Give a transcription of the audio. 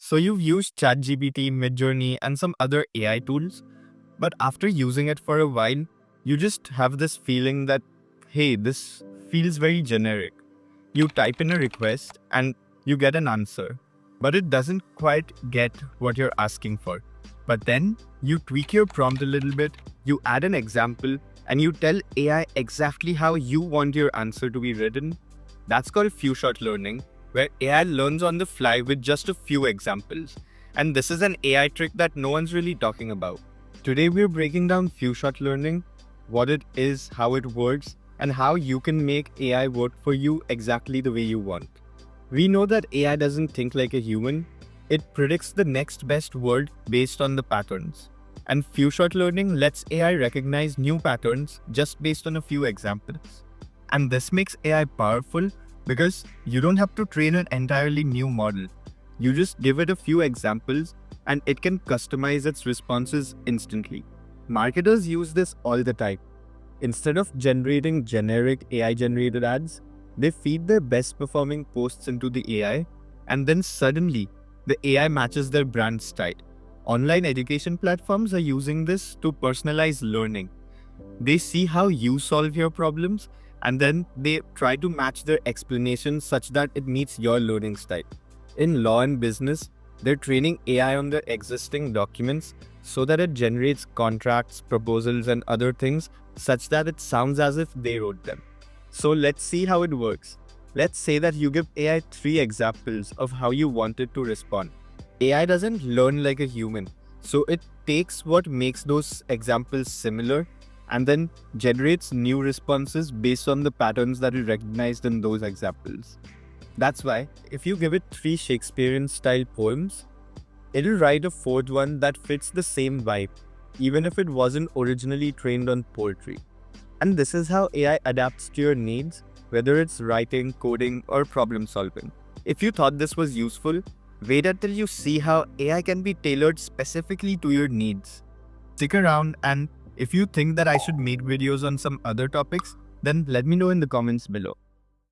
So you've used ChatGPT, Midjourney, and some other AI tools, but after using it for a while, you just have this feeling that, hey, this feels very generic. You type in a request and you get an answer, but it doesn't quite get what you're asking for. But then you tweak your prompt a little bit, you add an example, and you tell AI exactly how you want your answer to be written. That's called few-shot learning, where AI learns on the fly with just a few examples. And this is an AI trick that no one's really talking about. Today we're breaking down few-shot learning, what it is, how it works, and how you can make AI work for you exactly the way you want. We know that AI doesn't think like a human. It predicts the next best word based on the patterns. And few-shot learning lets AI recognize new patterns just based on a few examples. And this makes AI powerful because you don't have to train an entirely new model. You just give it a few examples and it can customize its responses instantly. Marketers use this all the time. Instead of generating generic AI-generated ads, they feed their best performing posts into the AI, and then suddenly, the AI matches their brand style. Online education platforms are using this to personalize learning. They see how you solve your problems, and then they try to match their explanations such that it meets your learning style. In law and business, they're training AI on their existing documents so that it generates contracts, proposals, and other things such that it sounds as if they wrote them. So let's see how it works. Let's say that you give AI 3 examples of how you want it to respond. AI doesn't learn like a human, so it takes what makes those examples similar and then generates new responses based on the patterns that it recognized in those examples. That's why, if you give it 3 Shakespearean-style poems, it'll write a fourth one that fits the same vibe, even if it wasn't originally trained on poetry. And this is how AI adapts to your needs, whether it's writing, coding, or problem solving. If you thought this was useful, wait until you see how AI can be tailored specifically to your needs. Stick around, and if you think that I should make videos on some other topics, then let me know in the comments below.